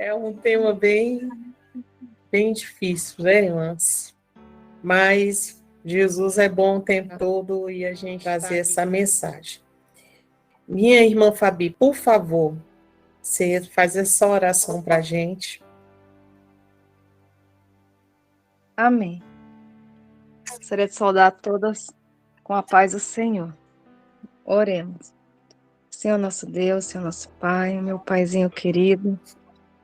É um tema bem difícil, né, irmãs? Mas Jesus é bom o tempo todo e a gente trazer essa mensagem. Minha irmã Fabi, por favor, você faz essa oração para a gente. Amém. Gostaria de saudar todas com a paz do Senhor. Oremos. Senhor nosso Deus, Senhor nosso Pai, meu Paizinho querido,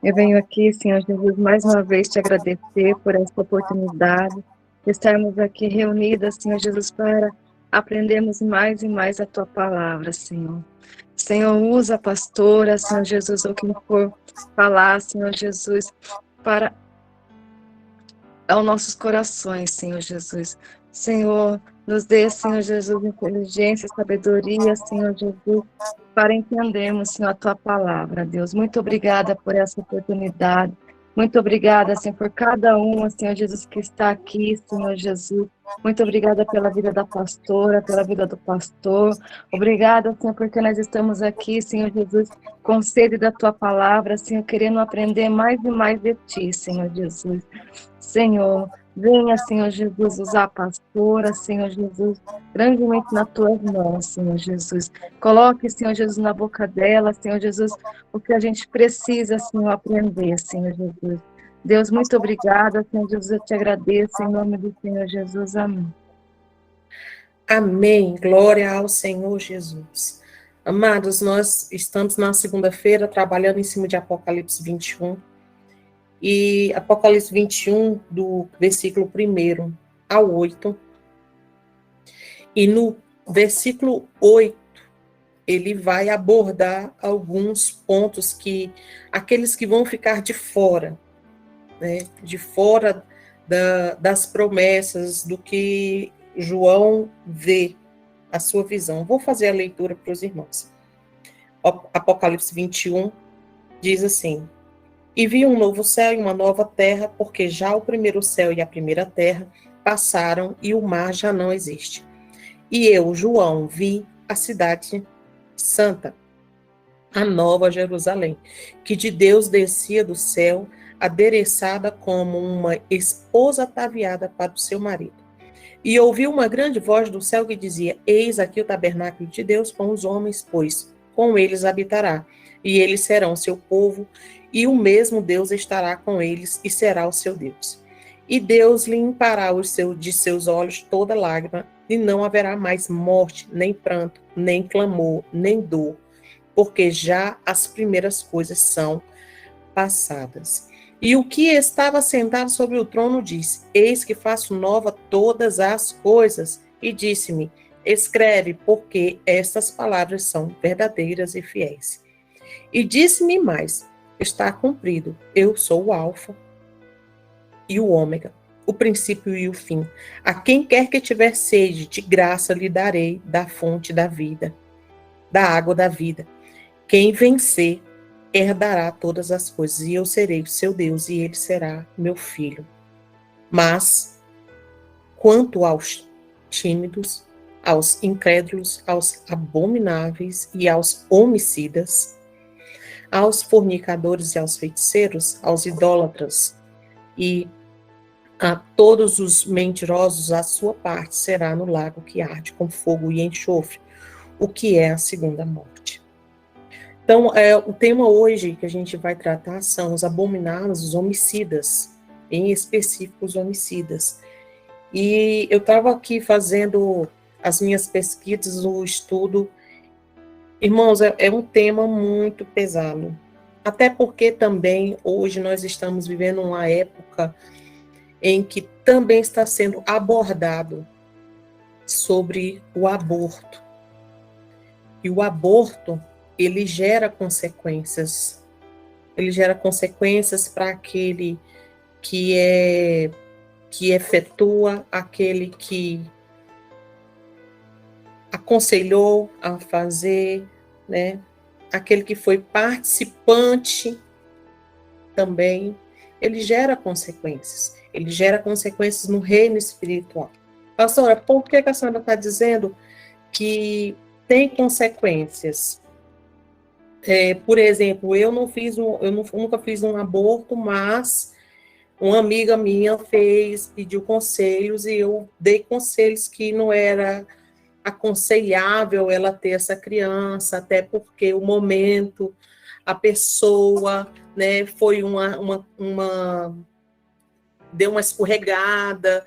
eu venho aqui, Senhor Jesus, mais uma vez te agradecer por essa oportunidade de estarmos aqui reunidas, Senhor Jesus, para aprendermos mais e mais a Tua palavra, Senhor. Senhor, usa a pastora, Senhor Jesus, ou quem for falar, Senhor Jesus, para aos nossos corações, Senhor Jesus. Senhor, nos dê, Senhor Jesus, inteligência, sabedoria, Senhor Jesus, para entendermos, Senhor, a Tua palavra, Deus. Muito obrigada por essa oportunidade. Muito obrigada, Senhor, por cada uma, Senhor Jesus, que está aqui, Senhor Jesus. Muito obrigada pela vida da pastora, pela vida do pastor. Obrigada, Senhor, porque nós estamos aqui, Senhor Jesus, com sede da Tua palavra, Senhor, querendo aprender mais e mais de Ti, Senhor Jesus. Senhor, venha, Senhor Jesus, usar a pastora, Senhor Jesus, grandemente nas tuas mãos, Senhor Jesus. Coloque, Senhor Jesus, na boca dela, Senhor Jesus, o que a gente precisa, Senhor, aprender, Senhor Jesus. Deus, muito obrigada, Senhor Jesus, eu te agradeço, em nome do Senhor Jesus, amém. Amém, glória ao Senhor Jesus. Amados, nós estamos na segunda-feira trabalhando em cima de Apocalipse 21, e Apocalipse 21, do versículo 1 ao 8, e no versículo 8, ele vai abordar alguns pontos que, aqueles que vão ficar de fora, né, de fora das promessas, do que João vê, a sua visão. Vou fazer a leitura para os irmãos. Apocalipse 21 diz assim: E vi um novo céu e uma nova terra, porque já o primeiro céu e a primeira terra passaram e o mar já não existe. E eu, João, vi a cidade santa, a nova Jerusalém, que de Deus descia do céu, adereçada como uma esposa ataviada para o seu marido. E ouvi uma grande voz do céu que dizia: Eis aqui o tabernáculo de Deus com os homens, pois com eles habitará, e eles serão seu povo, e o mesmo Deus estará com eles e será o seu Deus. E Deus limpará de seus olhos toda lágrima, e não haverá mais morte, nem pranto, nem clamor, nem dor, porque já as primeiras coisas são passadas. E o que estava sentado sobre o trono disse: Eis que faço nova todas as coisas. E disse-me: Escreve, porque estas palavras são verdadeiras e fiéis. E disse-me mais: Está cumprido. Eu sou o Alfa e o Ômega, o princípio e o fim. A quem quer que tiver sede, de graça lhe darei da fonte da vida, da água da vida. Quem vencer herdará todas as coisas, e eu serei o seu Deus, e ele será meu filho. Mas, quanto aos tímidos, aos incrédulos, aos abomináveis e aos homicidas, aos fornicadores e aos feiticeiros, aos idólatras e a todos os mentirosos, a sua parte será no lago que arde com fogo e enxofre, o que é a segunda morte. Então, o tema hoje que a gente vai tratar são os abomináveis, os homicidas, em específico os homicidas. E eu estava aqui fazendo as minhas pesquisas, o estudo. Irmãos, é um tema muito pesado. Até porque também hoje nós estamos vivendo uma época em que também está sendo abordado sobre o aborto. E o aborto, ele gera consequências. Ele gera consequências para aquele que efetua, aquele que aconselhou a fazer, né? Aquele que foi participante também. Ele gera consequências. Ele gera consequências no reino espiritual. Pastora, por que a senhora está dizendo que tem consequências? Por exemplo, eu nunca fiz um aborto, mas uma amiga minha pediu conselhos e eu dei conselhos que não era aconselhável ela ter essa criança, até porque o momento, a pessoa, né, foi deu uma escorregada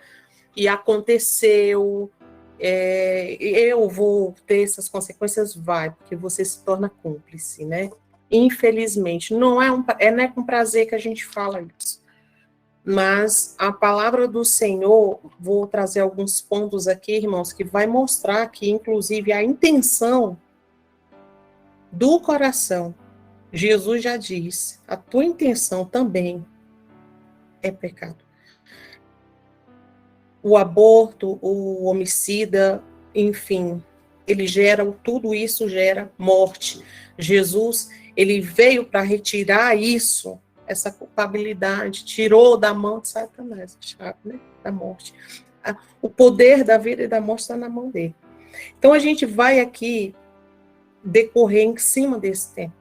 e aconteceu. Eu vou ter essas consequências? Vai, porque você se torna cúmplice, né? Infelizmente, não é com prazer que a gente fala isso. Mas a palavra do Senhor, vou trazer alguns pontos aqui, irmãos, que vai mostrar que, inclusive, a intenção do coração, Jesus já diz, a tua intenção também é pecado. O aborto, o homicida, enfim, tudo isso gera morte. Jesus, ele veio para retirar isso, essa culpabilidade, tirou da mão de Satanás, a chave, né, da morte. O poder da vida e da morte está na mão dele. Então, a gente vai aqui decorrer em cima desse tema.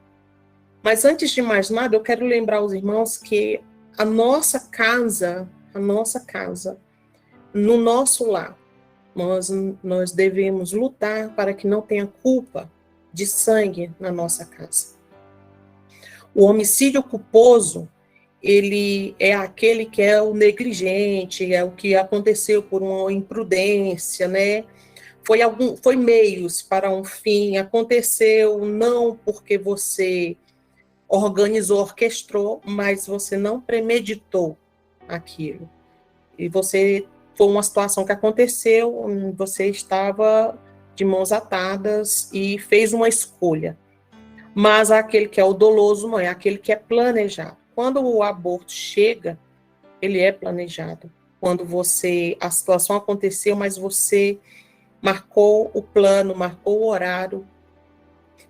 Mas, antes de mais nada, eu quero lembrar os irmãos que a nossa casa, no nosso lar, nós devemos lutar para que não tenha culpa de sangue na nossa casa. O homicídio culposo, ele é aquele que é o negligente, é o que aconteceu por uma imprudência, né? Foi meios para um fim, aconteceu não porque você organizou, orquestrou, mas você não premeditou aquilo. E foi uma situação que aconteceu, você estava de mãos atadas e fez uma escolha. Mas aquele que é o doloso não, é aquele que é planejado. Quando o aborto chega, ele é planejado. Quando a situação aconteceu, mas você marcou o plano, marcou o horário,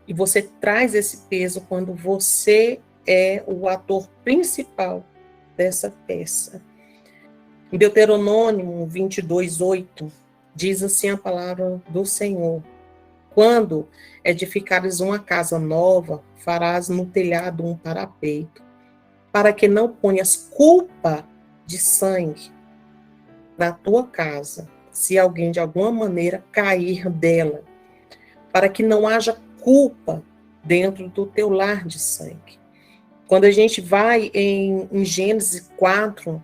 e você traz esse peso quando você é o ator principal dessa peça. Em Deuteronômio 22:8, diz assim a palavra do Senhor: quando edificares uma casa nova, farás no telhado um parapeito, para que não ponhas culpa de sangue na tua casa, se alguém de alguma maneira cair dela, para que não haja culpa dentro do teu lar de sangue. Quando a gente vai em Gênesis 4,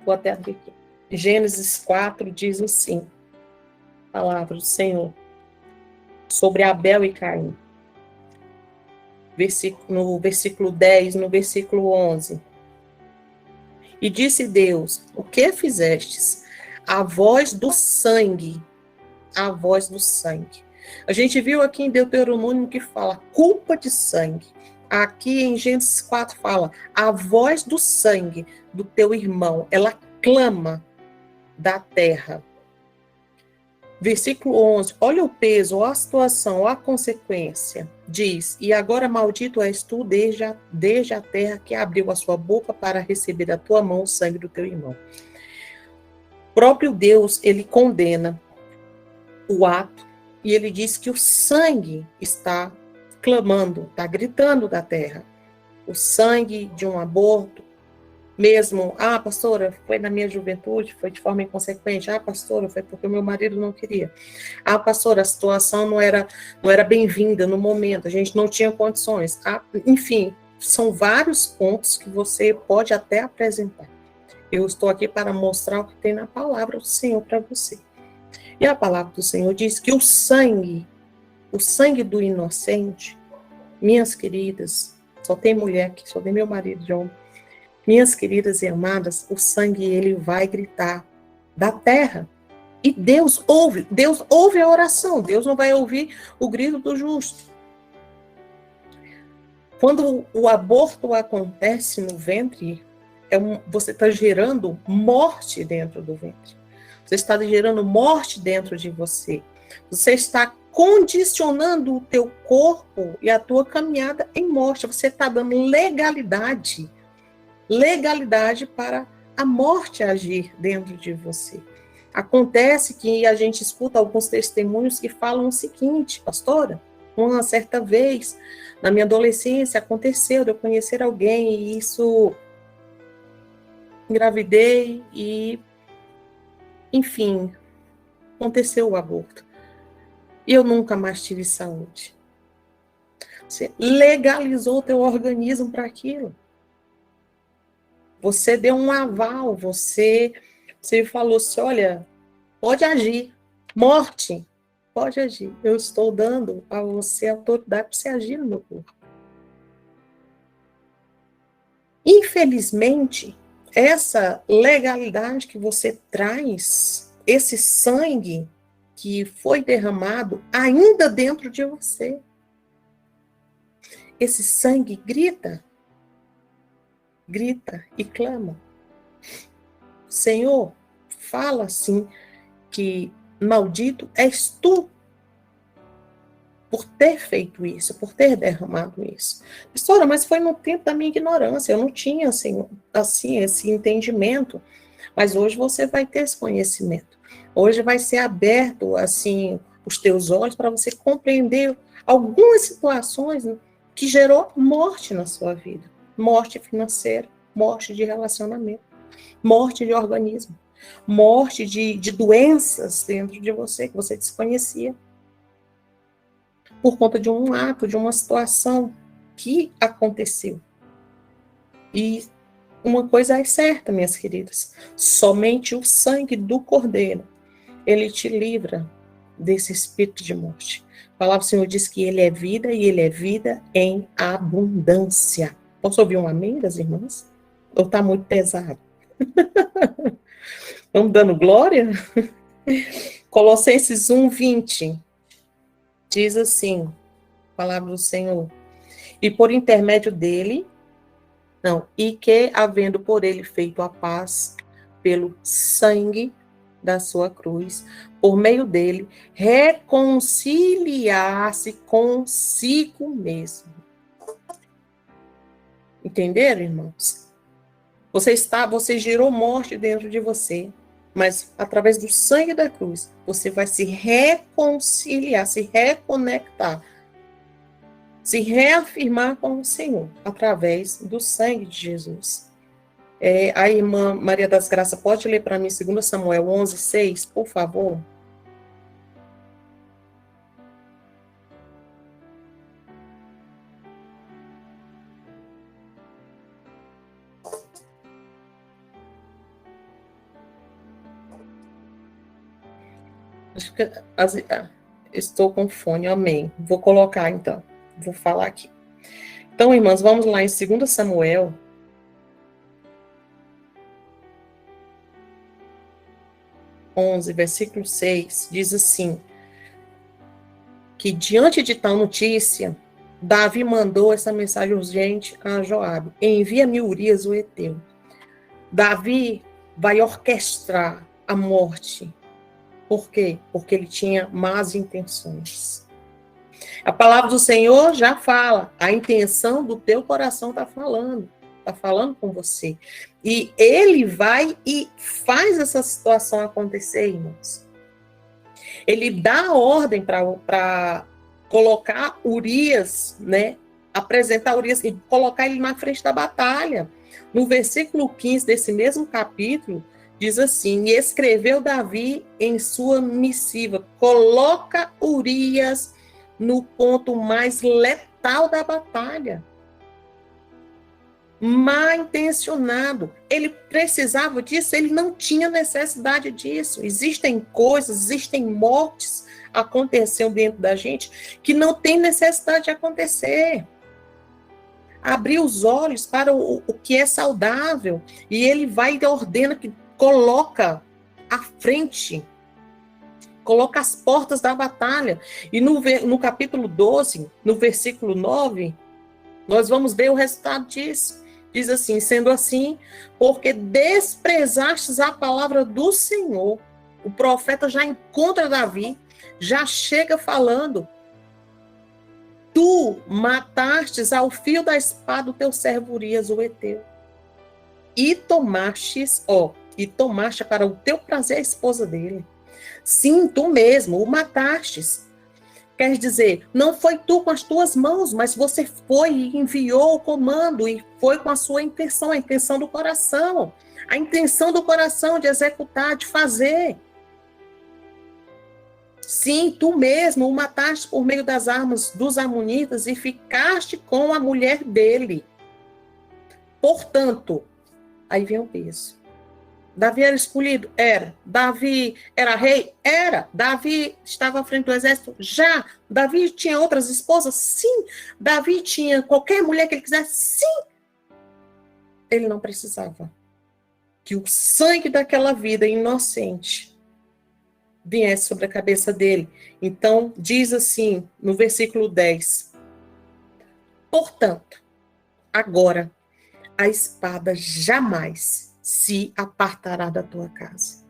vou até abrir aqui. Gênesis 4 diz assim, a palavra do Senhor, sobre Abel e Caim. No versículo 10, no versículo 11. E disse Deus, o que fizestes? A voz do sangue. A voz do sangue. A gente viu aqui em Deuteronômio que fala culpa de sangue. Aqui em Gênesis 4 fala a voz do sangue do teu irmão. Ela clama da terra. Versículo 11, olha o peso, olha a situação, olha a consequência. Diz, e agora maldito és tu desde a terra que abriu a sua boca para receber da tua mão o sangue do teu irmão. O próprio Deus, ele condena o ato e ele diz que o sangue está clamando, está gritando da terra. O sangue de um aborto, mesmo, pastora, foi na minha juventude, foi de forma inconsequente. Pastora, foi porque o meu marido não queria. Pastora, a situação não era bem-vinda no momento, a gente não tinha condições. Enfim, são vários pontos que você pode até apresentar. Eu estou aqui para mostrar o que tem na palavra do Senhor para você. E a palavra do Senhor diz que o sangue do inocente, minhas queridas, só tem mulher aqui, só tem meu marido de homem. Minhas queridas e amadas, o sangue, ele vai gritar da terra. E Deus ouve a oração, Deus não vai ouvir o grito do justo. Quando o aborto acontece no ventre, você está gerando morte dentro do ventre. Você está gerando morte dentro de você. Você está condicionando o teu corpo e a tua caminhada em morte. Você está dando legalidade para a morte agir dentro de você. Acontece que a gente escuta alguns testemunhos que falam o seguinte, pastora, Uma certa vez, na minha adolescência, aconteceu de eu conhecer alguém e isso engravidei e, enfim, aconteceu o aborto. E eu nunca mais tive saúde. Você legalizou o teu organismo para aquilo. Você deu um aval, você falou assim, olha, pode agir. Morte, pode agir. Eu estou dando a você a autoridade para você agir no meu corpo. Infelizmente, essa legalidade que você traz, esse sangue que foi derramado ainda dentro de você, esse sangue grita e clama. Senhor, fala assim que maldito és tu por ter feito isso, por ter derramado isso. Pastora, mas foi no tempo da minha ignorância, eu não tinha assim esse entendimento, mas hoje você vai ter esse conhecimento. Hoje vai ser aberto assim os teus olhos para você compreender algumas situações que gerou morte na sua vida. Morte financeira, morte de relacionamento, morte de organismo, morte de doenças dentro de você que você desconhecia. Por conta de um ato, de uma situação que aconteceu. E uma coisa é certa, minhas queridas, somente o sangue do Cordeiro, ele te livra desse espírito de morte. A palavra do Senhor diz que ele é vida e ele é vida em abundância. Posso ouvir um amém das irmãs? Ou está muito pesado? Vamos dando glória? Colossenses 1:20 diz assim, palavra do Senhor, e por intermédio dele, e que, havendo por ele feito a paz, pelo sangue da sua cruz, por meio dele, reconciliar-se consigo mesmo. Entenderam, irmãos? Você gerou morte dentro de você, mas através do sangue da cruz, você vai se reconciliar, se reconectar, se reafirmar com o Senhor, através do sangue de Jesus. A irmã Maria das Graças pode ler para mim 2 Samuel 11:6, por favor? Acho que estou com fone, amém. Vou colocar então, vou falar aqui. Então, irmãs, vamos lá em 2 Samuel 11, versículo 6, diz assim, que diante de tal notícia, Davi mandou essa mensagem urgente a Joabe, envia-me Urias o Heteu. Davi vai orquestrar a morte. Por quê? Porque ele tinha más intenções. A palavra do Senhor já fala, a intenção do teu coração está falando com você. E ele vai e faz essa situação acontecer, irmãos. Ele dá a ordem para colocar Urias, né? Apresentar Urias e colocar ele na frente da batalha. No versículo 15 desse mesmo capítulo, diz assim, e escreveu Davi em sua missiva, coloca Urias no ponto mais letal da batalha. Mal intencionado. Ele precisava disso, ele não tinha necessidade disso. Existem coisas, existem mortes acontecendo dentro da gente que não tem necessidade de acontecer. Abrir os olhos para o que é saudável. E ele vai e ordena que coloca à frente, coloca as portas da batalha. E no capítulo 12, no versículo 9, nós vamos ver o resultado disso. Diz assim, sendo assim, porque desprezastes a palavra do Senhor, o profeta já encontra Davi, já chega falando, tu matastes ao fio da espada o teu servo Urias, o Heteu, e tomaste para o teu prazer a esposa dele. Sim, tu mesmo o matastes. Quer dizer, não foi tu com as tuas mãos, mas você foi e enviou o comando, e foi com a sua intenção, a intenção do coração. A intenção do coração de executar, de fazer. Sim, tu mesmo o mataste por meio das armas dos amonitas e ficaste com a mulher dele. Portanto, aí vem o peso. Davi era escolhido? Era. Davi era rei? Era. Davi estava à frente do exército? Já. Davi tinha outras esposas? Sim. Davi tinha qualquer mulher que ele quisesse? Sim. Ele não precisava que o sangue daquela vida inocente viesse sobre a cabeça dele. Então, diz assim, no versículo 10. Portanto, agora, a espada jamais se apartará da tua casa.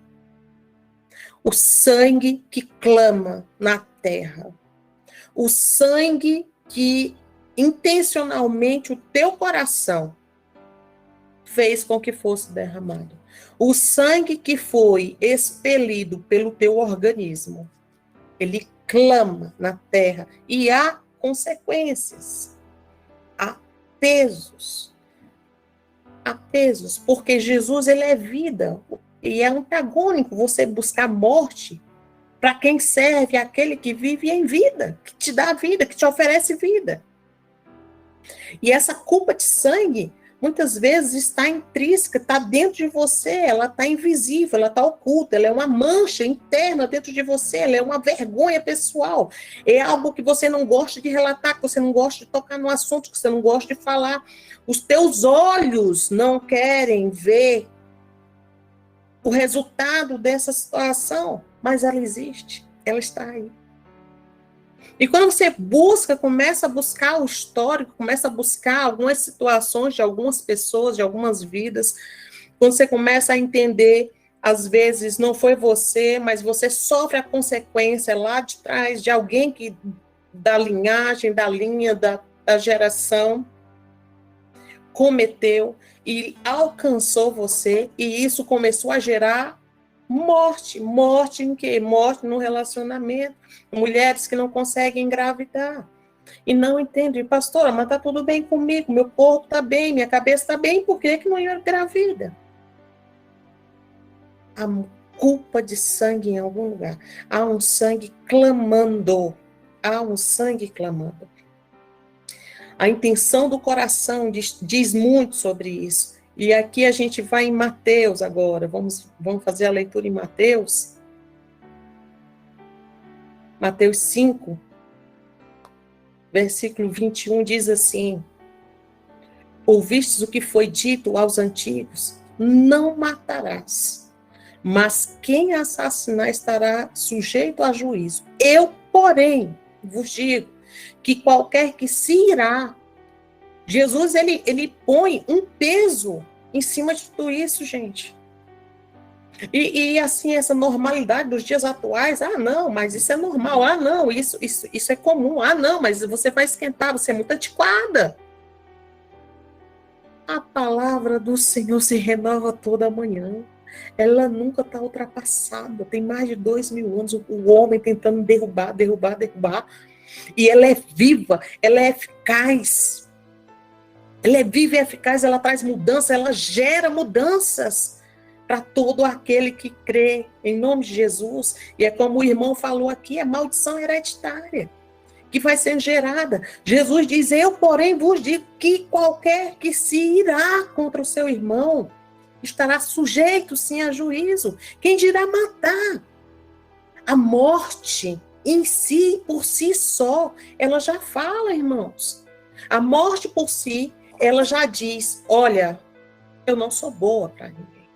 O sangue que clama na terra, o sangue que intencionalmente o teu coração fez com que fosse derramado, o sangue que foi expelido pelo teu organismo, ele clama na terra e há consequências, há pesos, porque Jesus, ele é vida, e é antagônico você buscar morte para quem serve aquele que vive em vida, que te dá vida, que te oferece vida. E essa culpa de sangue, muitas vezes está intrínseca, está dentro de você, ela está invisível, ela está oculta, ela é uma mancha interna dentro de você, ela é uma vergonha pessoal, é algo que você não gosta de relatar, que você não gosta de tocar no assunto, que você não gosta de falar. Os teus olhos não querem ver o resultado dessa situação, mas ela existe, ela está aí. E quando você começa a buscar o histórico, começa a buscar algumas situações de algumas pessoas, de algumas vidas, quando você começa a entender, às vezes não foi você, mas você sofre a consequência lá de trás de alguém que, da linhagem, da linha, da geração, cometeu e alcançou você, e isso começou a gerar morte em quê? Morte no relacionamento. Mulheres que não conseguem engravidar. E não entendem, pastora, mas tá tudo bem comigo, meu corpo tá bem, minha cabeça tá bem, por que não engravida? Há culpa de sangue em algum lugar. Há um sangue clamando. Há um sangue clamando. A intenção do coração diz muito sobre isso. E aqui a gente vai em Mateus agora. Vamos fazer a leitura em Mateus. Mateus 5, versículo 21, diz assim: ouvistes o que foi dito aos antigos, não matarás, mas quem assassinar estará sujeito a juízo. Eu, porém, vos digo que qualquer que se irá, Jesus, ele põe um peso em cima de tudo isso, gente. E assim, essa normalidade dos dias atuais, não, mas isso é normal, não, isso é comum, não, mas você vai esquentar, você é muito antiquada. A palavra do Senhor se renova toda manhã. Ela nunca está ultrapassada. Tem mais de 2000 anos o homem tentando derrubar. E ela é viva, ela é eficaz. Ela é viva e eficaz, ela traz mudança, ela gera mudanças para todo aquele que crê em nome de Jesus. E é como o irmão falou aqui, a maldição hereditária que vai sendo gerada. Jesus diz, eu, porém, vos digo que qualquer que se irá contra o seu irmão estará sujeito, sim, a juízo. Quem dirá matar? A morte em si, por si só, ela já fala, irmãos. A morte por si, ela já diz, olha, eu não sou boa para ninguém.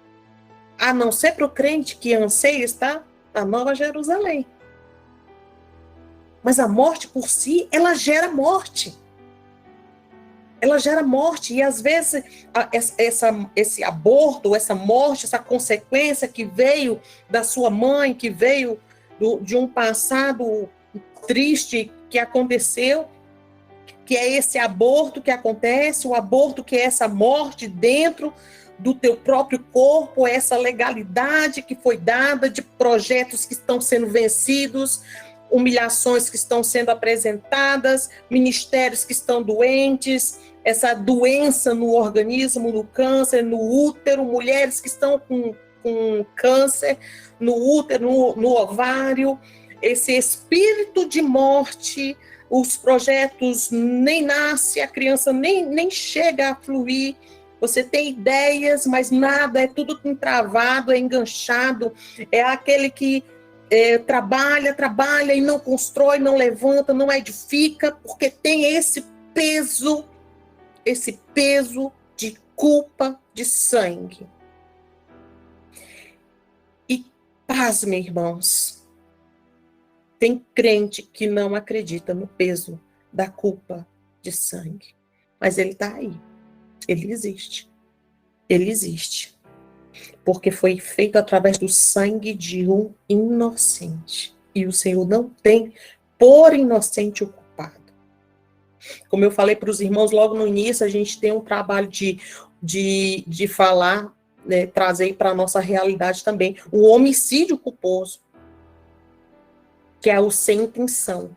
A não ser para o crente que anseia estar na Nova Jerusalém. Mas a morte por si, ela gera morte. Ela gera morte. E às vezes esse aborto, essa morte, essa consequência que veio da sua mãe, que veio de um passado triste que aconteceu, que é esse aborto que acontece, o aborto que é essa morte dentro do teu próprio corpo, essa legalidade que foi dada de projetos que estão sendo vencidos, humilhações que estão sendo apresentadas, ministérios que estão doentes, essa doença no organismo, no câncer, no útero, mulheres que estão com câncer no útero, no ovário, esse espírito de morte, os projetos nem nasce, a criança nem chega a fluir. Você tem ideias, mas nada, é tudo entravado, é enganchado, é aquele que trabalha e não constrói, não levanta, não edifica, porque tem esse peso de culpa, de sangue. E pasme, irmãos, tem crente que não acredita no peso da culpa de sangue, mas ele está aí, ele existe, porque foi feito através do sangue de um inocente, e o Senhor não tem por inocente o culpado. Como eu falei para os irmãos logo no início, a gente tem um trabalho de falar, né, trazer para a nossa realidade também, o homicídio culposo, que é o sem intenção.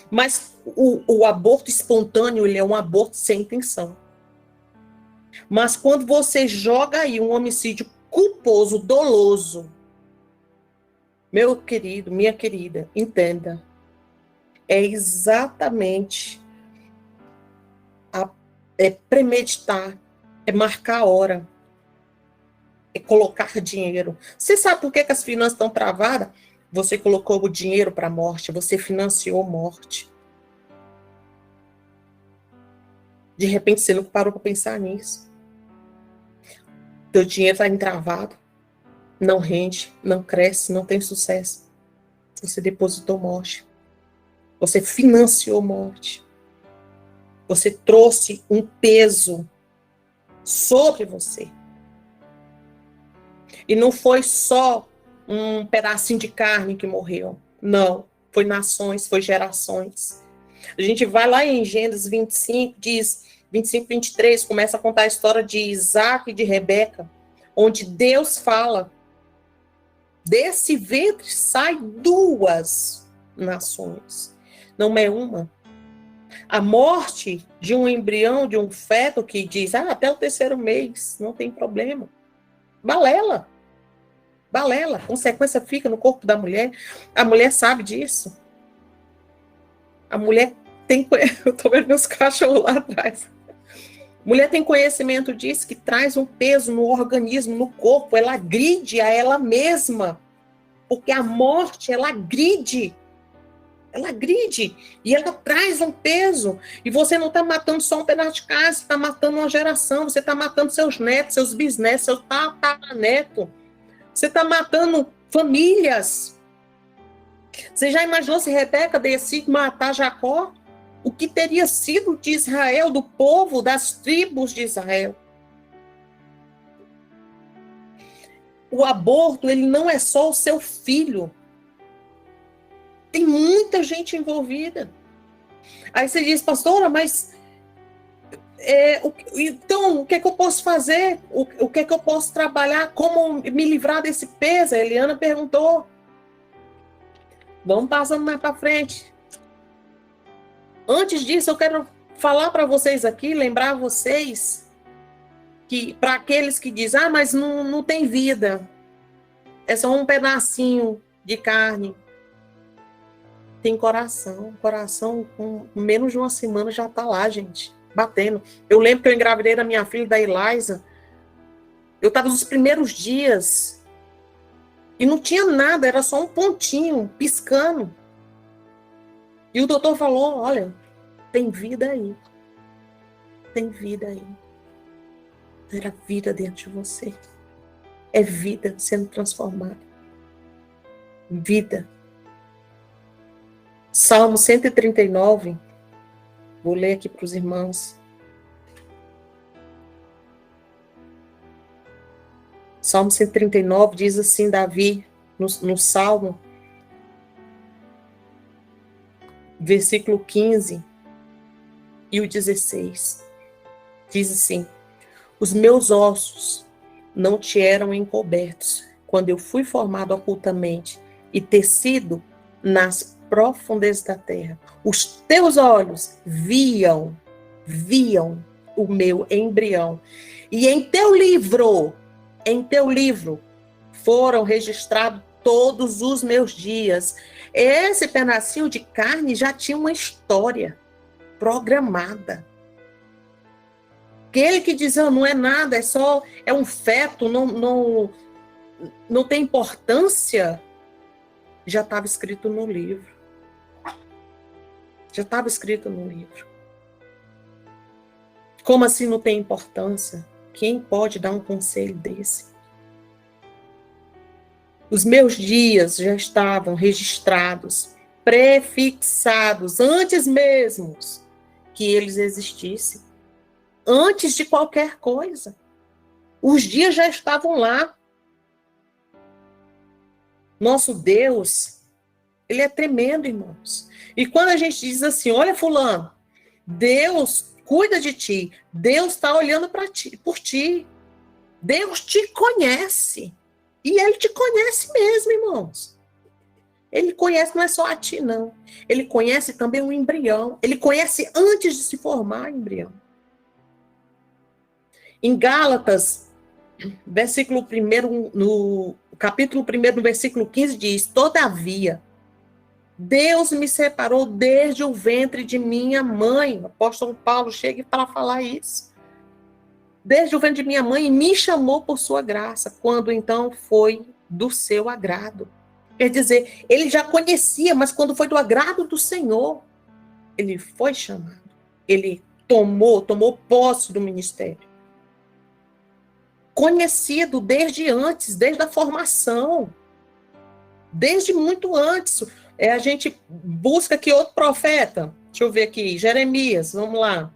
Mas o aborto espontâneo, ele é um aborto sem intenção. Mas quando você joga aí um homicídio culposo, doloso, meu querido, minha querida, entenda, é exatamente premeditar, é marcar a hora, é colocar dinheiro. Você sabe por que as finanças estão travadas? Você colocou o dinheiro para a morte, você financiou morte. De repente você não parou para pensar nisso. Teu dinheiro está entravado, não rende, não cresce, não tem sucesso. Você depositou morte. Você financiou morte. Você trouxe um peso sobre você. E não foi só um pedacinho de carne que morreu. Não. Foi nações, foi gerações. A gente vai lá em Gênesis 25, diz 25, 23, começa a contar a história de Isaac e de Rebeca, onde Deus fala, desse ventre sai 2 nações, não é uma. A morte de um embrião, de um feto que diz, até o 3º mês, não tem problema. Balela, consequência fica no corpo da mulher. A mulher sabe disso. A mulher tem, eu tô vendo meus cachorros lá atrás. Mulher tem conhecimento disso, que traz um peso no organismo, no corpo, ela agride a ela mesma, porque a morte, ela agride, e ela traz um peso, e você não está matando só um pedaço de casa, você está matando uma geração, você está matando seus netos, seus bisnetos, seus tataranetos, você está matando famílias. Você já imaginou se Rebeca decide matar Jacó? O que teria sido de Israel, do povo, das tribos de Israel? O aborto, ele não é só o seu filho. Tem muita gente envolvida. Aí você diz, pastora, mas então, o que é que eu posso fazer? O que é que eu posso trabalhar? Como me livrar desse peso? A Eliana perguntou. Vamos passando mais para frente. Antes disso, eu quero falar para vocês aqui, lembrar vocês, que para aqueles que dizem, mas não tem vida, é só um pedacinho de carne. Tem coração com menos de uma semana já está lá, gente, batendo. Eu lembro que eu engravidei da minha filha, da Eliza, eu estava nos primeiros dias, e não tinha nada, era só um pontinho, piscando. E o doutor falou, olha, tem vida aí. Tem vida aí. Era vida dentro de você. É vida sendo transformada. Vida. Salmo 139. Vou ler aqui para os irmãos. Salmo 139 diz assim, Davi, no Salmo, versículo 15 e o 16. Diz assim, os meus ossos não te eram encobertos quando eu fui formado ocultamente e tecido nas profundezas da terra. Os teus olhos viam o meu embrião. E em teu livro foram registrados todos os meus dias. Esse pedacinho de carne já tinha uma história programada. Aquele que dizia, não é nada, é um feto, não tem importância, já estava escrito no livro. Já estava escrito no livro. Como assim não tem importância? Quem pode dar um conselho desse? Os meus dias já estavam registrados, prefixados, antes mesmo que eles existissem. Antes de qualquer coisa. Os dias já estavam lá. Nosso Deus, ele é tremendo, irmãos. E quando a gente diz assim, olha fulano, Deus cuida de ti, Deus está olhando por ti, Deus te conhece. E ele te conhece mesmo, irmãos. Ele conhece, não é só a ti, não. Ele conhece também o embrião. Ele conhece antes de se formar o embrião. Em Gálatas, capítulo 1, no versículo 15, diz, todavia, Deus me separou desde o ventre de minha mãe. O apóstolo Paulo chega para falar isso. Desde o ventre de minha mãe, me chamou por sua graça, quando então foi do seu agrado. Quer dizer, ele já conhecia, mas quando foi do agrado do Senhor, ele foi chamado. Ele tomou posse do ministério. Conhecido desde antes, desde a formação, desde muito antes. A gente busca aqui outro profeta. Deixa eu ver aqui, Jeremias, vamos lá.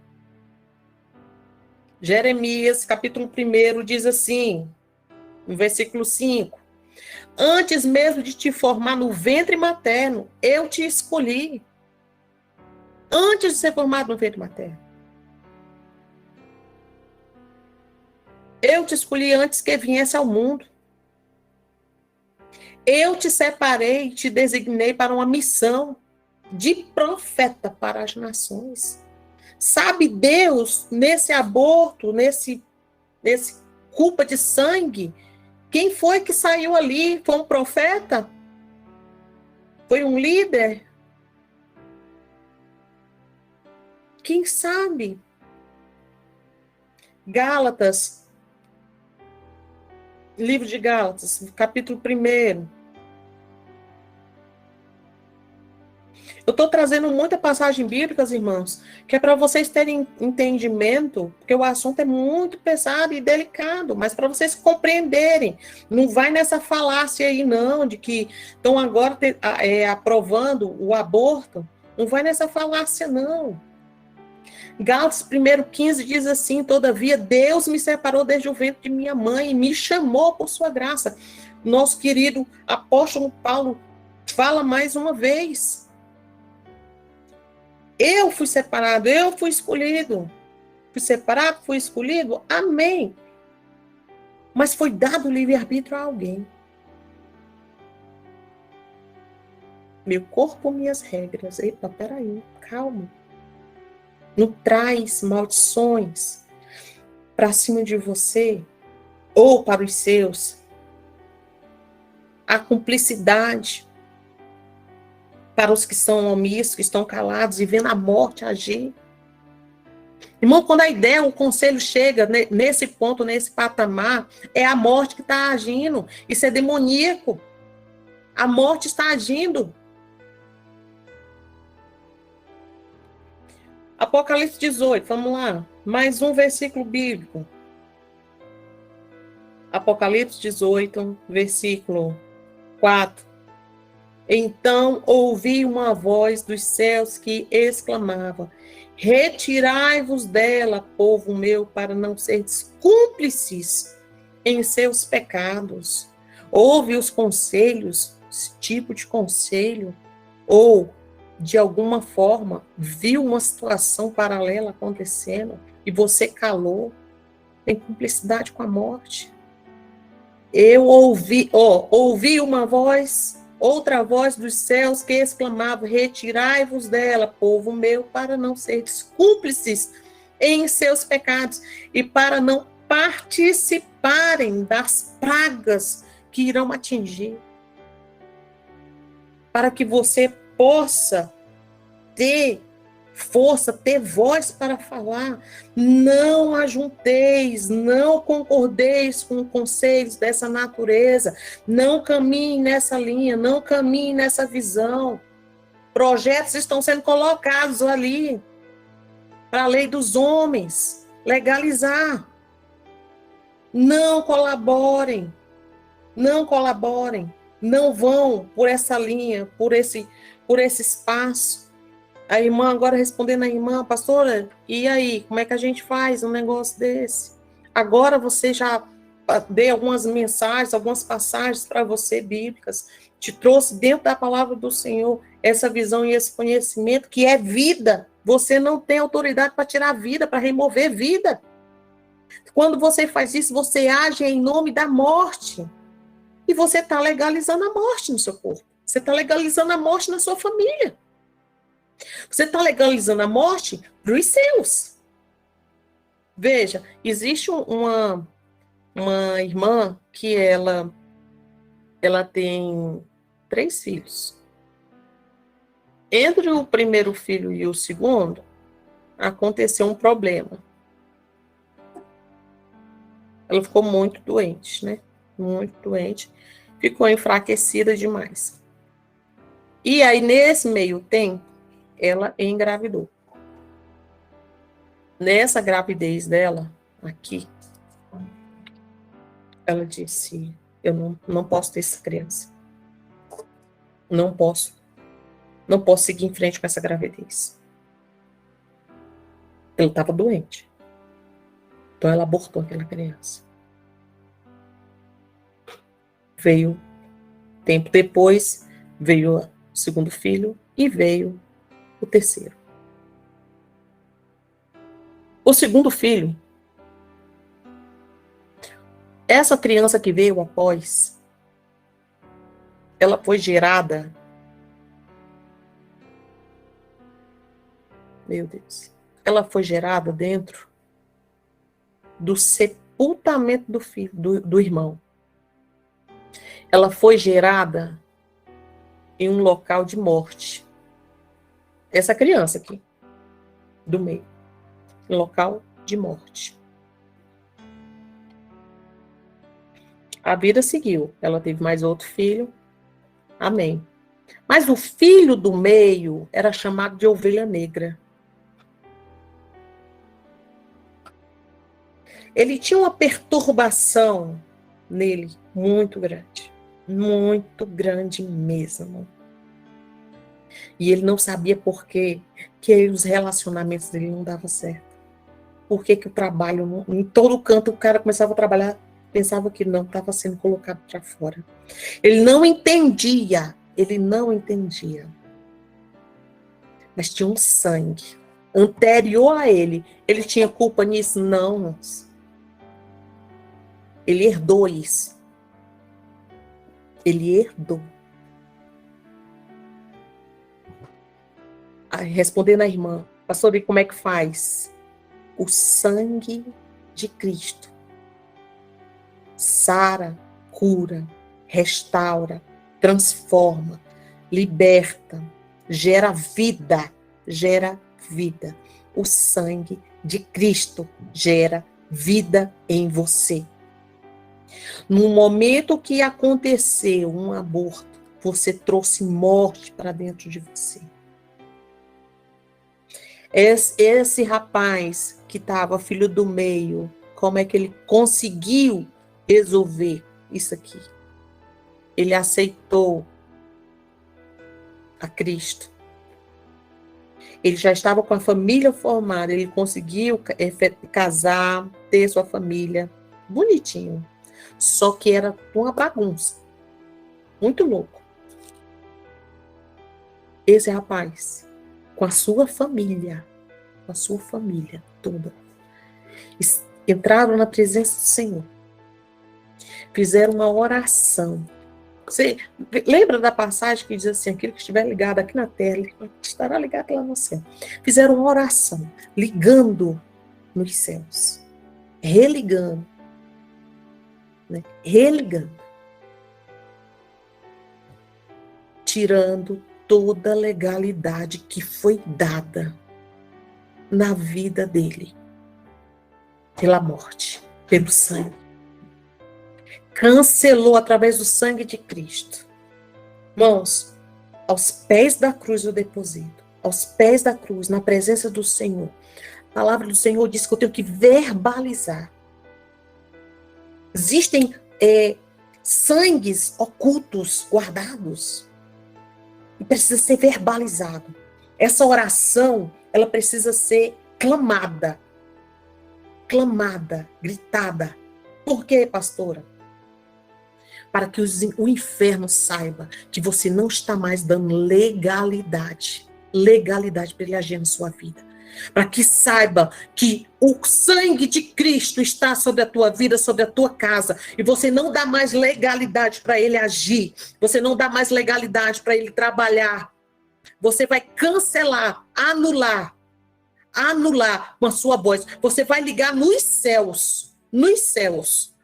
Jeremias, capítulo 1, diz assim, no versículo 5. Antes mesmo de te formar no ventre materno, eu te escolhi. Antes de ser formado no ventre materno. Eu te escolhi antes que viesse ao mundo. Eu te separei e te designei para uma missão de profeta para as nações. Sabe Deus, nesse aborto, nesse culpa de sangue, quem foi que saiu ali? Foi um profeta? Foi um líder? Quem sabe? Gálatas, livro de Gálatas, capítulo 1. Eu estou trazendo muita passagem bíblica, irmãos, que é para vocês terem entendimento, porque o assunto é muito pesado e delicado, mas para vocês compreenderem. Não vai nessa falácia aí, não, de que estão agora aprovando o aborto. Não vai nessa falácia, não. Gálatas 1:15 diz assim, todavia Deus me separou desde o ventre de minha mãe e me chamou por sua graça. Nosso querido apóstolo Paulo fala mais uma vez. Eu fui separado, eu fui escolhido. Fui separado, fui escolhido, amém. Mas foi dado livre-arbítrio a alguém. Meu corpo, minhas regras. Epa, peraí, calma. Não traz maldições para cima de você ou para os seus. A cumplicidade para os que são omissos, que estão calados e vendo a morte agir. Irmão, quando a ideia, o conselho chega nesse ponto, nesse patamar, é a morte que está agindo. Isso é demoníaco. A morte está agindo. Apocalipse 18, vamos lá. Mais um versículo bíblico. Apocalipse 18, versículo 4. Então ouvi uma voz dos céus que exclamava: retirai-vos dela, povo meu, para não seres cúmplices em seus pecados. Ouve os conselhos, esse tipo de conselho, ou de alguma forma viu uma situação paralela acontecendo e você calou, tem cumplicidade com a morte. Eu ouvi uma voz, outra voz dos céus que exclamava: retirai-vos dela, povo meu, para não seres cúmplices em seus pecados e para não participarem das pragas que irão atingir. Para que você possa ter força, ter voz para falar. Não ajunteis, não concordeis com conselhos dessa natureza, não caminhe nessa linha, não caminhe nessa visão. Projetos estão sendo colocados ali para a lei dos homens legalizar. Não colaborem, não colaborem, não vão por essa linha, por esse espaço. A irmã agora respondendo a irmã: pastora, e aí, como é que a gente faz um negócio desse? Agora você já deu algumas mensagens, algumas passagens para você bíblicas, te trouxe dentro da palavra do Senhor essa visão e esse conhecimento que é vida. Você não tem autoridade para tirar vida, para remover vida. Quando você faz isso, você age em nome da morte. E você está legalizando a morte no seu corpo. Você está legalizando a morte na sua família. Você está legalizando a morte para os seus. Veja, existe uma irmã que ela tem 3 filhos. Entre o primeiro filho e o segundo, aconteceu um problema. Ela ficou muito doente, né? Muito doente. Ficou enfraquecida demais. E aí, nesse meio tempo, ela engravidou. Nessa gravidez dela, aqui, ela disse: eu não posso ter essa criança. Não posso. Não posso seguir em frente com essa gravidez. Ela estava doente. Então ela abortou aquela criança. Veio, tempo depois, veio o segundo filho e veio o terceiro. O segundo filho, essa criança que veio após, ela foi gerada, meu Deus, ela foi gerada dentro do sepultamento do filho, do irmão. Ela foi gerada em um local de morte. Essa criança aqui, do meio, um local de morte. A vida seguiu. Ela teve mais outro filho. Amém. Mas o filho do meio era chamado de ovelha negra. Ele tinha uma perturbação nele muito grande mesmo. E ele não sabia por quê, que os relacionamentos dele não davam certo. Por que o trabalho, em todo canto, o cara começava a trabalhar, pensava que não, estava sendo colocado para fora. Ele não entendia. Mas tinha um sangue anterior a ele. Ele tinha culpa nisso? Não. Ele herdou isso. Ele herdou. Aí, respondendo à irmã: pastor, e como é que faz? O sangue de Cristo sara, cura, restaura, transforma, liberta, gera vida. O sangue de Cristo gera vida em você. No momento que aconteceu um aborto, você trouxe morte para dentro de você. Esse rapaz que estava filho do meio, como é que ele conseguiu resolver isso aqui? Ele aceitou a Cristo. Ele já estava com a família formada, ele conseguiu casar, ter sua família, bonitinho. Só que era uma bagunça. Muito louco. Esse rapaz, com a sua família toda, entraram na presença do Senhor, fizeram uma oração, Você lembra da passagem que diz assim, aquele que estiver ligado aqui na terra, ele estará ligado lá no céu. Fizeram uma oração, ligando nos céus, religando, né? Religando, tirando toda a legalidade que foi dada na vida dele, pela morte, pelo sangue. Cancelou através do sangue de Cristo. Irmãos, aos pés da cruz eu deposito, aos pés da cruz, na presença do Senhor. A palavra do Senhor diz que eu tenho que verbalizar. Existem sangues ocultos, guardados, e precisa ser verbalizado. Essa oração, ela precisa ser clamada, gritada. Por quê, pastora? Para que o inferno saiba que você não está mais dando legalidade para ele agir na sua vida. Para que saiba que o sangue de Cristo está sobre a tua vida, sobre a tua casa, e você não dá mais legalidade para ele agir, você não dá mais legalidade para ele trabalhar. Você vai cancelar, anular com a sua voz. Você vai ligar nos céus,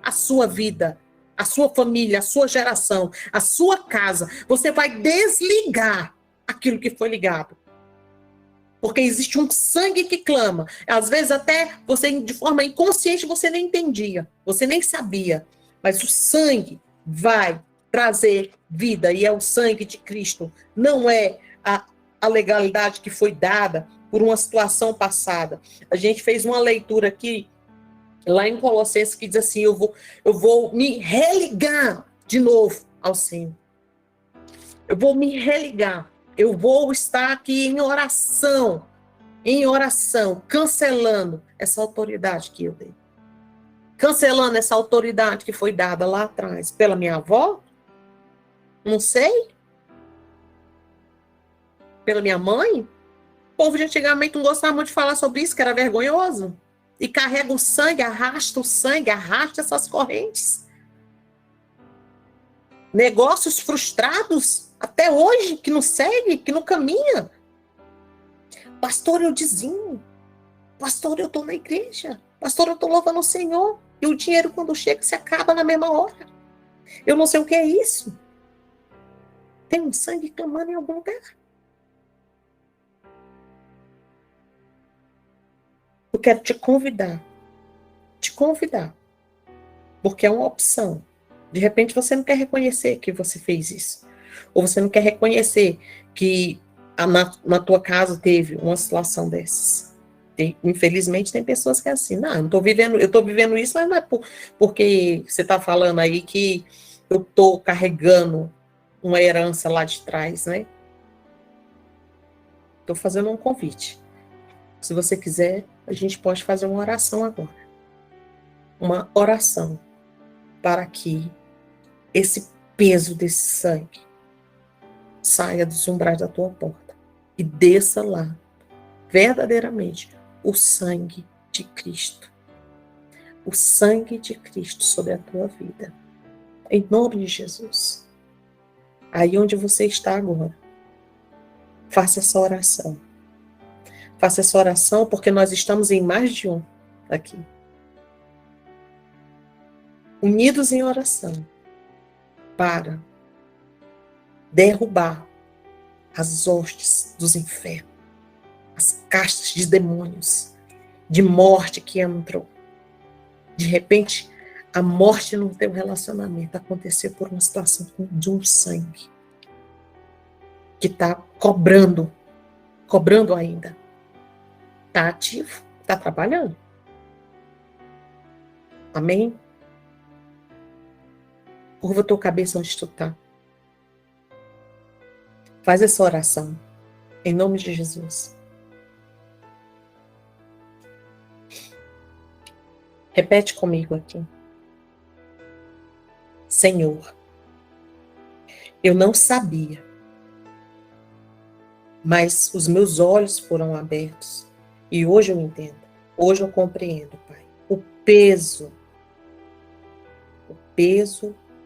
a sua vida, a sua família, a sua geração, a sua casa. Você vai desligar aquilo que foi ligado. Porque existe um sangue que clama. Às vezes até você, de forma inconsciente, você nem entendia, você nem sabia. Mas o sangue vai trazer vida, e é o sangue de Cristo. Não é a legalidade que foi dada por uma situação passada. A gente fez uma leitura aqui, lá em Colossenses, que diz assim, eu vou me religar de novo ao Senhor. Eu vou me religar. Eu vou estar aqui em oração, cancelando essa autoridade que eu dei. Cancelando essa autoridade que foi dada lá atrás pela minha avó? Não sei. Pela minha mãe? O povo de antigamente não gostava muito de falar sobre isso, que era vergonhoso. E carrega o sangue, arrasta essas correntes. Negócios frustrados, até hoje, que não segue, que não caminha. Pastor, eu dizinho. Pastor, eu estou na igreja. Pastor, eu estou louvando o Senhor. E o dinheiro, quando chega, se acaba na mesma hora. Eu não sei o que é isso. Tem um sangue clamando em algum lugar. Eu quero te convidar, porque é uma opção. De repente você não quer reconhecer que você fez isso, ou você não quer reconhecer que na tua casa teve uma situação dessas. Infelizmente tem pessoas que é assim, não, eu estou vivendo isso, mas não é porque você está falando aí que eu estou carregando uma herança lá de trás, né? Estou fazendo um convite. Se você quiser, a gente pode fazer uma oração agora. Uma oração para que esse peso desse sangue saia dos umbrais da tua porta e desça lá, verdadeiramente, o sangue de Cristo. O sangue de Cristo sobre a tua vida. Em nome de Jesus. Aí onde você está agora, faça essa oração. Faça essa oração, porque nós estamos em mais de um aqui. Unidos em oração, para derrubar as hostes dos infernos, as castas de demônios, de morte que entrou. De repente, a morte no teu relacionamento aconteceu por uma situação de um sangue que está cobrando ainda. Está ativo, está trabalhando. Amém? Curva a tua cabeça onde tu está. Faz essa oração, em nome de Jesus. Repete comigo aqui. Senhor, eu não sabia, mas os meus olhos foram abertos e hoje eu entendo, hoje eu compreendo, Pai, o peso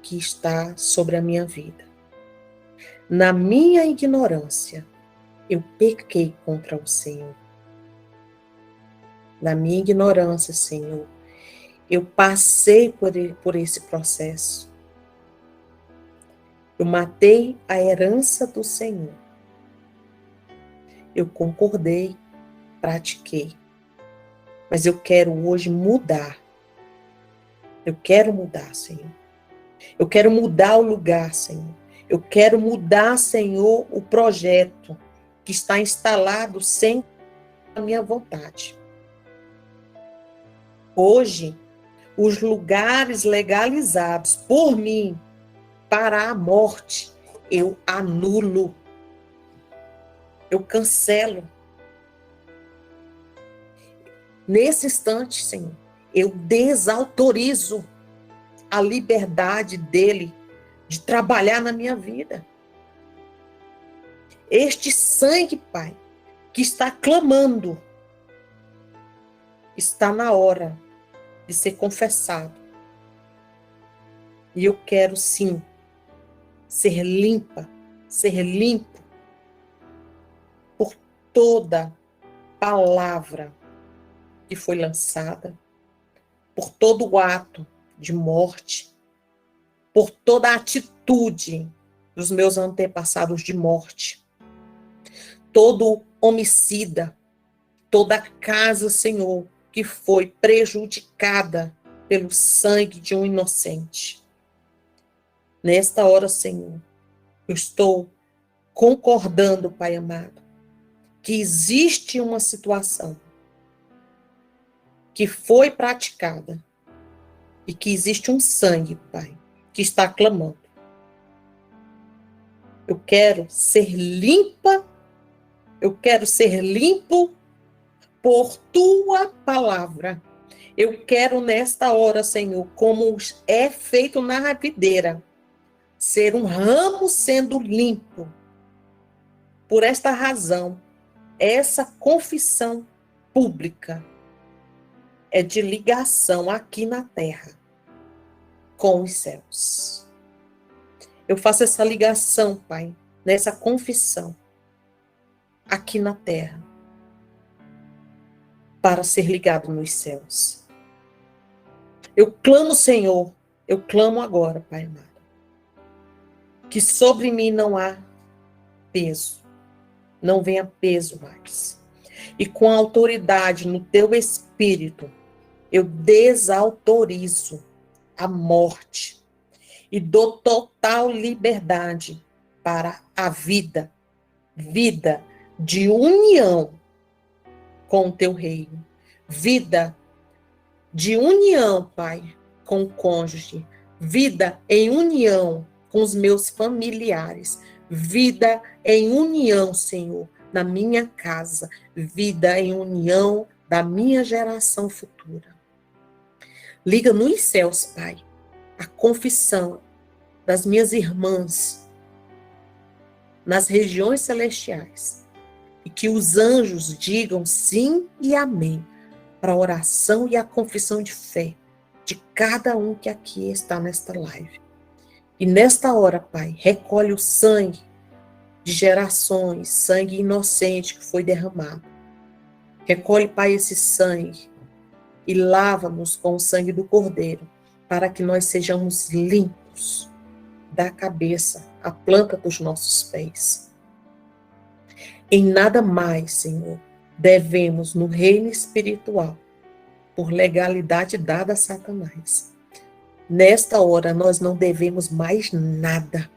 que está sobre a minha vida. Na minha ignorância, eu pequei contra o Senhor. Na minha ignorância, Senhor, eu passei por esse processo. Eu matei a herança do Senhor. Eu concordei, pratiquei. Mas eu quero hoje mudar. Eu quero mudar, Senhor. Eu quero mudar o lugar, Senhor. Eu quero mudar, Senhor, o projeto que está instalado sem a minha vontade. Hoje, os lugares legalizados por mim para a morte, eu anulo. Eu cancelo. Nesse instante, Senhor, eu desautorizo a liberdade dele de trabalhar na minha vida. Este sangue, Pai, que está clamando, está na hora de ser confessado. E eu quero, sim, ser limpa, ser limpo por toda palavra que foi lançada, por todo o ato de morte, por toda a atitude dos meus antepassados de morte, todo homicida, toda casa, Senhor, que foi prejudicada pelo sangue de um inocente. Nesta hora, Senhor, eu estou concordando, Pai amado, que existe uma situação que foi praticada e que existe um sangue, Pai, que está clamando. Eu quero ser limpa, eu quero ser limpo por tua palavra. Eu quero nesta hora, Senhor, como é feito na videira, ser um ramo sendo limpo. Por esta razão, essa confissão pública é de ligação aqui na terra com os céus. Eu faço essa ligação, Pai, nessa confissão aqui na terra para ser ligado nos céus. Eu clamo, Senhor, eu clamo agora, Pai amado, que sobre mim não há peso, não venha peso mais. E com a autoridade no teu espírito, eu desautorizo a morte e dou total liberdade para a vida, vida de união com o teu reino, vida de união, Pai, com o cônjuge, vida em união com os meus familiares, vida em união, Senhor, na minha casa, vida em união da minha geração futura. Liga nos céus, Pai, a confissão das minhas irmãs nas regiões celestiais e que os anjos digam sim e amém para a oração e a confissão de fé de cada um que aqui está nesta live. E nesta hora, Pai, recolhe o sangue de gerações, sangue inocente que foi derramado. Recolhe, Pai, esse sangue e lava-nos com o sangue do Cordeiro, para que nós sejamos limpos da cabeça à planta dos nossos pés. Em nada mais, Senhor, devemos no reino espiritual, por legalidade dada a Satanás. Nesta hora, nós não devemos mais nada.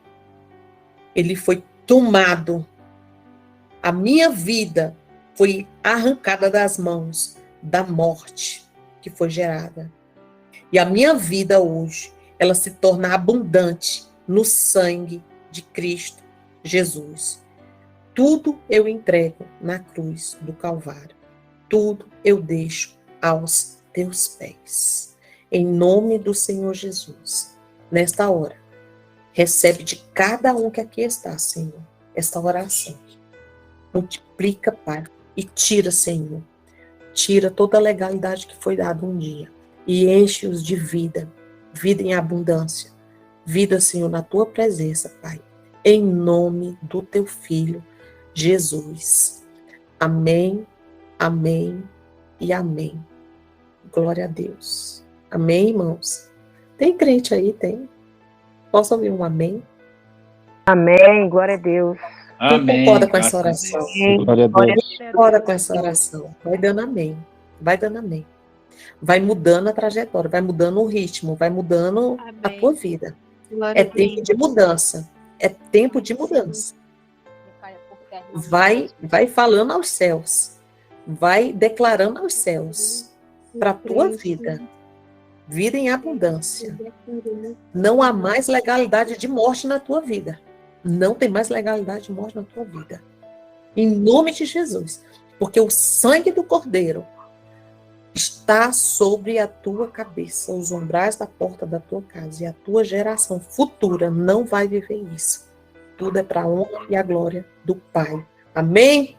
Ele foi tomado. A minha vida foi arrancada das mãos da morte que foi gerada. E a minha vida hoje, ela se torna abundante no sangue de Cristo Jesus. Tudo eu entrego na cruz do Calvário. Tudo eu deixo aos teus pés. Em nome do Senhor Jesus. Nesta hora, recebe de cada um que aqui está, Senhor, esta oração. Multiplica, Pai, e tira, Senhor. Tira toda a legalidade que foi dada um dia e enche-os de vida, vida em abundância, vida, Senhor, na tua presença, Pai, em nome do teu Filho, Jesus. Amém, amém e amém. Glória a Deus. Amém, irmãos? Tem crente aí? Tem? Posso ouvir um amém? Amém, glória a Deus. Quem Amém. concorda com essa oração? Glória a Deus. Concorda com essa oração? Vai dando amém. Vai dando amém. Vai mudando a trajetória, vai mudando o ritmo, vai mudando a tua vida. É tempo de mudança. É tempo de mudança. Vai falando aos céus. Vai declarando aos céus para a tua vida. Vida em abundância. Não há mais legalidade de morte na tua vida. Não tem mais legalidade de morte na tua vida. Em nome de Jesus. Porque o sangue do Cordeiro está sobre a tua cabeça, os umbrais da porta da tua casa. E a tua geração futura não vai viver isso. Tudo é para a honra e a glória do Pai. Amém?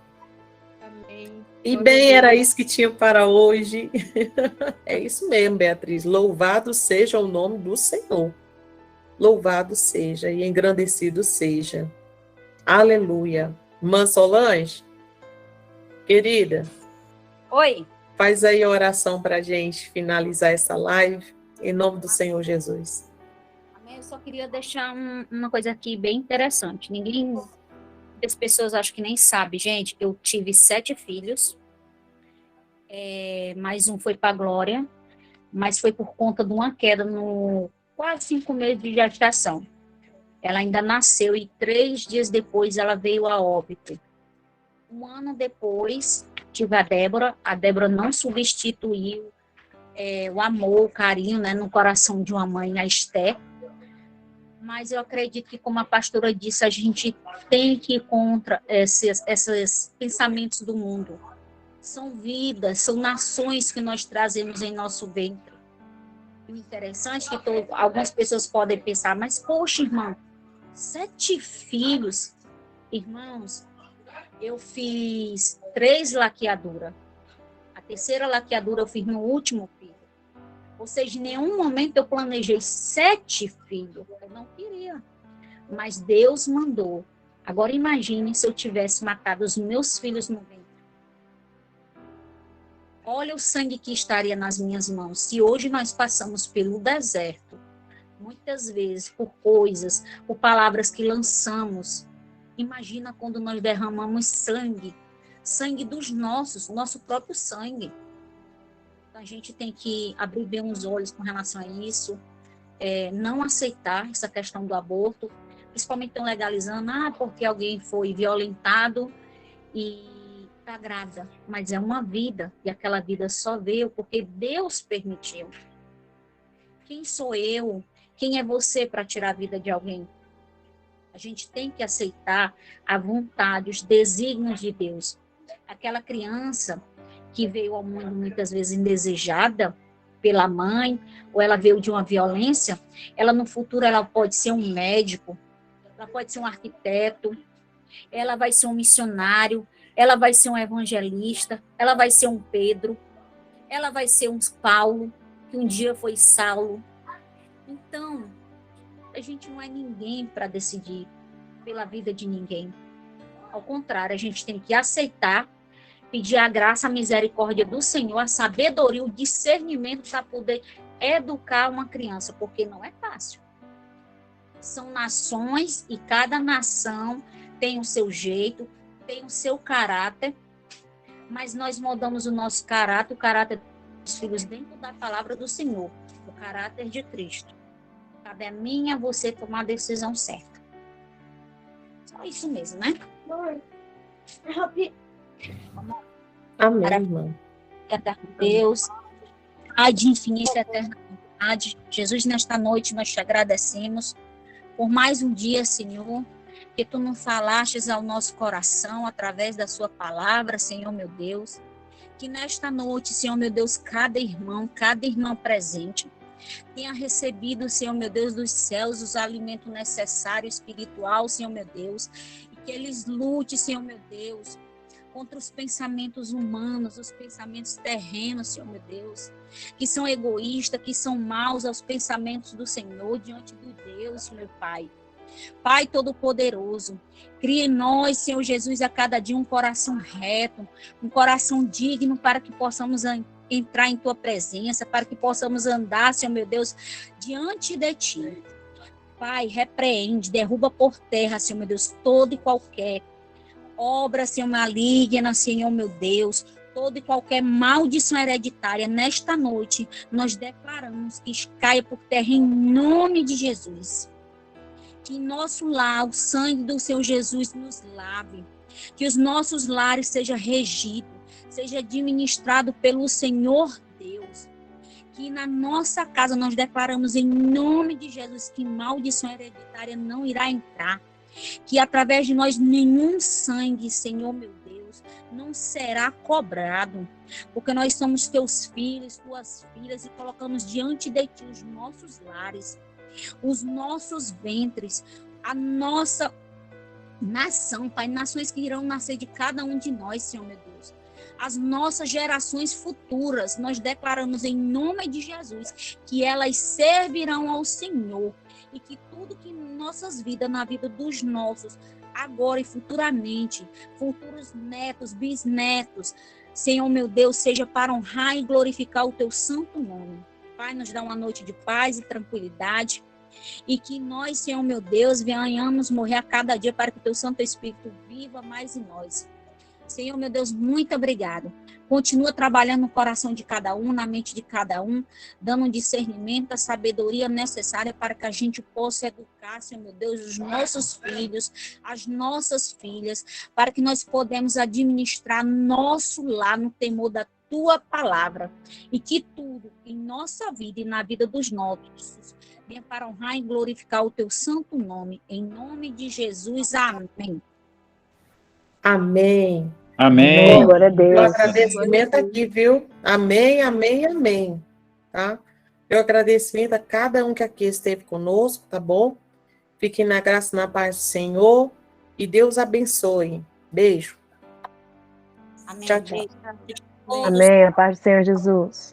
Amém. E bem, era isso que tinha para hoje. É isso mesmo, Beatriz. Louvado seja o nome do Senhor. Louvado seja e engrandecido seja. Aleluia. Irmã Solange, querida. Oi. Faz aí a oração para a gente finalizar essa live, em nome do Senhor Jesus. Amém. Eu só queria deixar uma coisa aqui bem interessante. As pessoas acho que nem sabem, gente. Eu tive 7 filhos, mais um foi para a glória, mas foi por conta de uma queda no quase 5 meses de gestação. Ela ainda nasceu e 3 dias depois ela veio a óbito. 1 ano depois, tive a Débora. A Débora não substituiu o amor, o carinho, né, no coração de uma mãe, a Esté. Mas eu acredito que, como a pastora disse, a gente tem que ir contra esses pensamentos do mundo. São vidas, são nações que nós trazemos em nosso ventre. E o interessante é que algumas pessoas podem pensar, mas, poxa, irmão, 7 filhos. Irmãos, eu fiz 3 laqueaduras. A terceira laqueadura eu fiz no último filho. Ou seja, em nenhum momento eu planejei 7 filhos. Eu não queria. Mas Deus mandou. Agora imagine se eu tivesse matado os meus filhos no ventre. Olha o sangue que estaria nas minhas mãos. Se hoje nós passamos pelo deserto, muitas vezes por coisas, por palavras que lançamos, imagina quando nós derramamos sangue dos nosso próprio sangue. Então, a gente tem que abrir bem os olhos com relação a isso, não aceitar essa questão do aborto, principalmente estão legalizando, porque alguém foi violentado e está grávida, mas é uma vida, e aquela vida só veio porque Deus permitiu. Quem sou eu? Quem é você para tirar a vida de alguém? A gente tem que aceitar a vontade, os desígnios de Deus. Aquela criança que veio ao mundo muitas vezes indesejada pela mãe, ou ela veio de uma violência, ela no futuro ela pode ser um médico, ela pode ser um arquiteto, ela vai ser um missionário, ela vai ser um evangelista, ela vai ser um Pedro, ela vai ser um Paulo, que um dia foi Saulo. Então, a gente não é ninguém para decidir pela vida de ninguém. Ao contrário, a gente tem que aceitar, pedir a graça, a misericórdia do Senhor, a sabedoria, o discernimento para poder educar uma criança, porque não é fácil. São nações e cada nação tem o seu jeito, tem o seu caráter, mas nós moldamos o nosso caráter, o caráter dos filhos dentro da palavra do Senhor, o caráter de Cristo. Cabe a mim e a você tomar a decisão certa. Só isso mesmo, né? Amém, irmã. Eterno Deus, Pai de infinita e eterna bondade, Jesus, nesta noite nós te agradecemos por mais um dia, Senhor, que tu não falastes ao nosso coração através da sua palavra, Senhor meu Deus, que nesta noite, Senhor meu Deus, cada irmão presente tenha recebido, Senhor meu Deus, dos céus os alimentos necessários espiritual, Senhor meu Deus, e que eles lutem, Senhor meu Deus, contra os pensamentos humanos, os pensamentos terrenos, Senhor meu Deus, que são egoístas, que são maus aos pensamentos do Senhor, diante de Deus, meu Pai. Pai Todo-Poderoso, cria em nós, Senhor Jesus, a cada dia um coração reto, um coração digno para que possamos entrar em Tua presença, para que possamos andar, Senhor meu Deus, diante de Ti. Pai, repreende, derruba por terra, Senhor meu Deus, todo e qualquer obra, Senhor, maligna, Senhor meu Deus, toda e qualquer maldição hereditária. Nesta noite, nós declaramos que caia por terra em nome de Jesus. Que em nosso lar, o sangue do Senhor Jesus nos lave. Que os nossos lares sejam regidos, seja administrado pelo Senhor Deus. Que na nossa casa nós declaramos em nome de Jesus que maldição hereditária não irá entrar. Que através de nós nenhum sangue, Senhor meu Deus, não será cobrado. Porque nós somos teus filhos, tuas filhas e colocamos diante de ti os nossos lares, os nossos ventres, a nossa nação, Pai, nações que irão nascer de cada um de nós, Senhor meu Deus. As nossas gerações futuras, nós declaramos em nome de Jesus que elas servirão ao Senhor e que tudo que em nossas vidas, na vida dos nossos, agora e futuramente, futuros netos, bisnetos, Senhor meu Deus, seja para honrar e glorificar o teu santo nome. Pai, nos dá uma noite de paz e tranquilidade e que nós, Senhor meu Deus, venhamos morrer a cada dia para que o teu Santo Espírito viva mais em nós. Senhor, meu Deus, muito obrigado. Continua trabalhando no coração de cada um, na mente de cada um, dando um discernimento, a sabedoria necessária para que a gente possa educar, Senhor, meu Deus, os nossos filhos, as nossas filhas, para que nós podemos administrar nosso lar no temor da tua palavra e que tudo em nossa vida e na vida dos nossos venha para honrar e glorificar o teu santo nome. Em nome de Jesus, amém. Amém. Amém. Glória a O Deus. agradecimento aqui, viu? Amém, amém, amém. Tá? Meu agradecimento a cada um que aqui esteve conosco, tá bom? Fiquem na graça e na paz do Senhor e Deus abençoe. Beijo. Amém. Tchau, tchau. Todos. Amém. A paz do Senhor Jesus.